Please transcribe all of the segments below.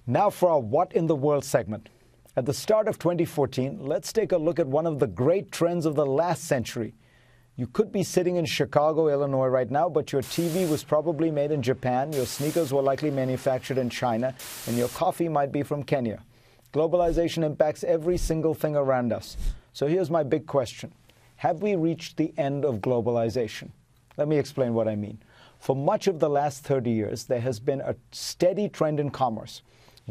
Now for our What in the World segment. At the start of 2014, let's take a look at one of the great trends of the last century. You could be sitting in Chicago, Illinois right now, but your TV was probably made in Japan, your sneakers were likely manufactured in China, and your coffee might be from Kenya. Globalization impacts every single thing around us. So here's my big question. Have we reached the end of globalization? Let me explain what I mean. For much of the last 30 years, there has been a steady trend in commerce.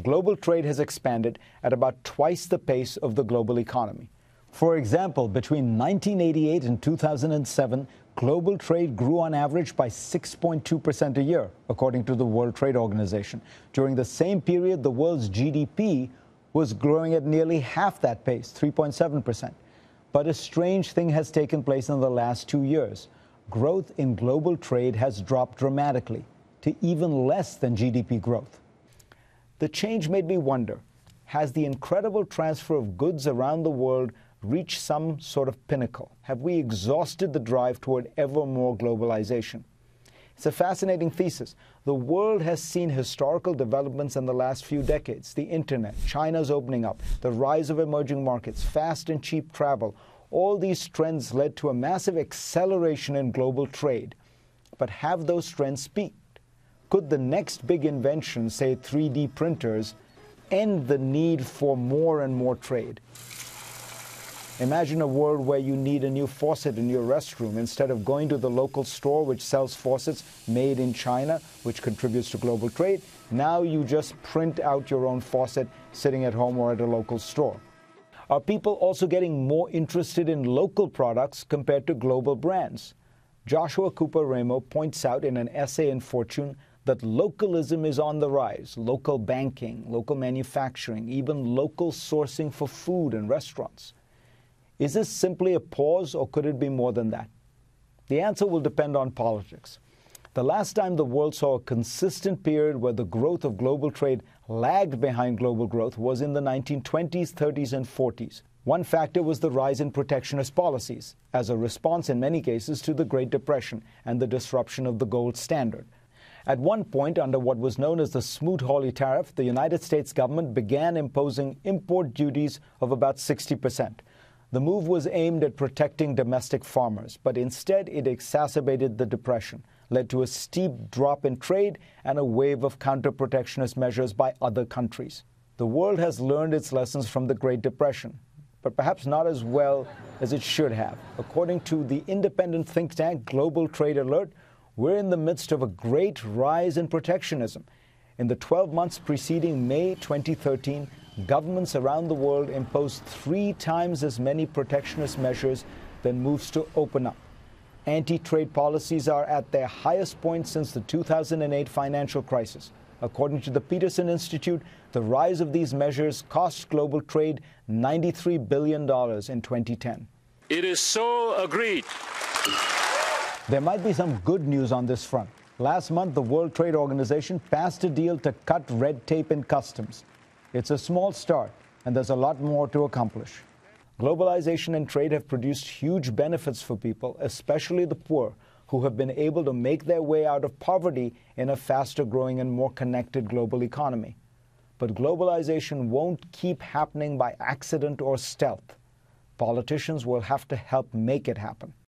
Global trade has expanded at about twice the pace of the global economy. For example, between 1988 and 2007, global trade grew on average by 6.2% a year, according to the World Trade Organization. During the same period, the world's GDP was growing at nearly half that pace, 3.7%. But a strange thing has taken place in the last 2 years. Growth in global trade has dropped dramatically to even less than GDP growth. The change made me wonder, has the incredible transfer of goods around the world reached some sort of pinnacle? Have we exhausted the drive toward ever more globalization? It's a fascinating thesis. The world has seen historical developments in the last few decades. The internet, China's opening up, the rise of emerging markets, fast and cheap travel. All these trends led to a massive acceleration in global trade. But have those trends peaked? Could the next big invention, say 3D printers, end the need for more and more trade? Imagine a world where you need a new faucet in your restroom. Instead of going to the local store which sells faucets made in China, which contributes to global trade, now you just print out your own faucet sitting at home or at a local store. Are people also getting more interested in local products compared to global brands? Joshua Cooper Ramo points out in an essay in Fortune that localism is on the rise. Local banking, local manufacturing, even local sourcing for food and restaurants. Is this simply a pause, or could it be more than that? The answer will depend on politics. The last time the world saw a consistent period where the growth of global trade lagged behind global growth was in the 1920s, 30s, and 40s. One factor was the rise in protectionist policies, as a response in many cases to the Great Depression and the disruption of the gold standard. At one point, under what was known as the Smoot-Hawley tariff, the United States government began imposing import duties of about 60%. The move was aimed at protecting domestic farmers, but instead it exacerbated the depression, led to a steep drop in trade and a wave of counter-protectionist measures by other countries. The world has learned its lessons from the Great Depression, but perhaps not as well as it should have. According to the independent think tank Global Trade Alert, we're in the midst of a great rise in protectionism. In the 12 months preceding May 2013, governments around the world imposed 3 times as many protectionist measures than moves to open up. Anti-trade policies are at their highest point since the 2008 financial crisis. According to the Peterson Institute, the rise of these measures cost global trade $93 billion in 2010. It is so agreed. There might be some good news on this front. Last month, the World Trade Organization passed a deal to cut red tape in customs. It's a small start, and there's a lot more to accomplish. Globalization and trade have produced huge benefits for people, especially the poor, who have been able to make their way out of poverty in a faster-growing and more connected global economy. But globalization won't keep happening by accident or stealth. Politicians will have to help make it happen.